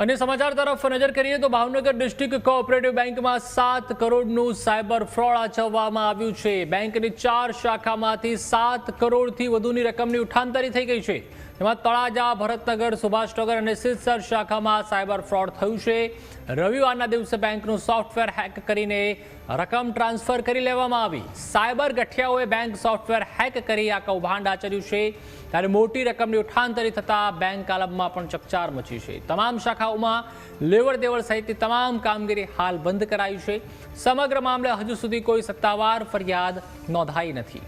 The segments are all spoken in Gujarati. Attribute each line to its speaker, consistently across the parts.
Speaker 1: અને સમાચાર તરફ નજર કરીએ તો ભાવનગર ડિસ્ટ્રિક્ટ કોઓપરેટિવ બેંકમાં 7 કરોડનું સાયબર ફ્રોડ આચરવામાં આવ્યું છે। બેંકની 4 શાખામાંથી 7 કરોડથી વધુની રકમની ઉઠાંતરી થઈ ગઈ છે। તેમાં તળાજા, ભરતનગર, સુભાષનગર અને સિરસર શાખામાં સાયબર ફ્રોડ થયું છે। રવિવારના દિવસે બેંકનું સોફ્ટવેર હેક કરીને રકમ ટ્રાન્સફર કરી લેવામાં આવી। સાયબર ગઠિયાઓએ બેંક સોફ્ટવેર હેક કરી આ કૌભાંડ આચર્યું છે। ત્યારે મોટી રકમની ઉઠાંતરી થતાં બેંક આલમમાં પણ ચકચાર મચી છે। તમામ શાખાઓમાં લેવડ દેવડ સહિતની તમામ કામગીરી હાલ બંધ કરાઈ છે। સમગ્ર મામલે હજુ સુધી કોઈ સત્તાવાર ફરિયાદ નોંધાઈ નથી।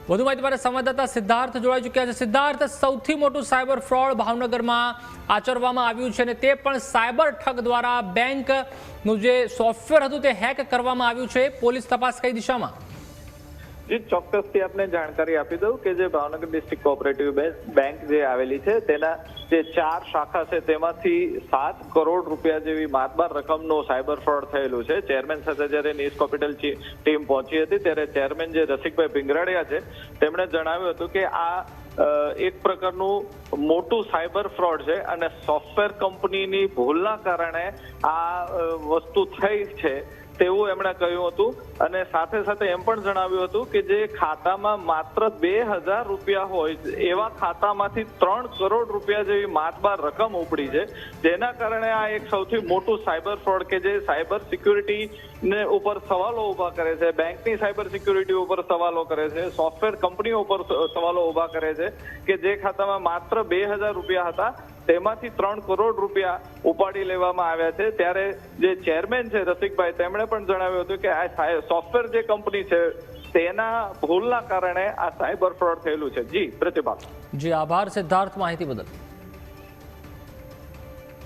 Speaker 1: વધુ માહિતી માટે સંવાદદાતા સિદ્ધાર્થ જોડાઈ ચૂક્યા છે। સિદ્ધાર્થ, સૌથી મોટું સાયબર ફ્રોડ ભાવનગરમાં આચરવામાં આવ્યું છે અને તે પણ સાયબર ઠગ દ્વારા બેંકનું જે સોફ્ટવેર હતું તે હેક કરવામાં આવ્યું છે। પોલીસ તપાસ કઈ દિશામાં?
Speaker 2: જી, ચોક્કસથી આપને જાણકારી આપી દઉં કે જે ભાવનગર ડિસ્ટ્રિક્ટ કોઓપરેટિવ બેંક જે આવેલી છે તેના જે 4 શાખા છે તેમાંથી 7 કરોડ રૂપિયા જેવી માતબાર રકમનું સાયબર ફ્રોડ થયેલું છે। ચેરમેન સાથે જ્યારે નિસ કોપિટલ ટીમ પહોંચી હતી ત્યારે ચેરમેન જે રસિકભાઈ ભીંગરાડિયા છે તેમણે જણાવ્યું હતું કે આ એક પ્રકારનું મોટું સાયબર ફ્રોડ છે અને સોફ્ટવેર કંપનીની ભૂલના કારણે આ વસ્તુ થઈ છે તેવું એમણે કહ્યું હતું। અને સાથે સાથે એમ પણ જણાવ્યું હતું કે જે ખાતામાં માત્ર 2000 રૂપિયા હોય એવા ખાતામાંથી 3 કરોડ રૂપિયા જેવી માતબાર રકમ ઉપડી છે, જેના કારણે આ એક સૌથી મોટું સાયબર ફ્રોડ કે જે સાયબર સિક્યુરિટી ઉપર સવાલો ઉભા કરે છે, બેંકની સાયબર સિક્યુરિટી ઉપર સવાલો કરે છે, સોફ્ટવેર કંપનીઓ ઉપર સવાલો ઉભા કરે છે કે જે ખાતામાં માત્ર 2000 રૂપિયા હતા તેમાંથી 3 કરોડ રૂપિયા ઉપાડી લેવામાં આવ્યા છે। ત્યારે જે ચેરમેન છે રસિકભાઈ તેમણે પણ જણાવ્યું હતું કે આ સોફ્ટવેર જે કંપની છે તેના ભૂલના કારણે આ સાયબર ફ્રોડ થયેલું છે। જી પ્રતિભા।
Speaker 1: જી આભાર સિદ્ધાર્થ, માહિતી બદલ।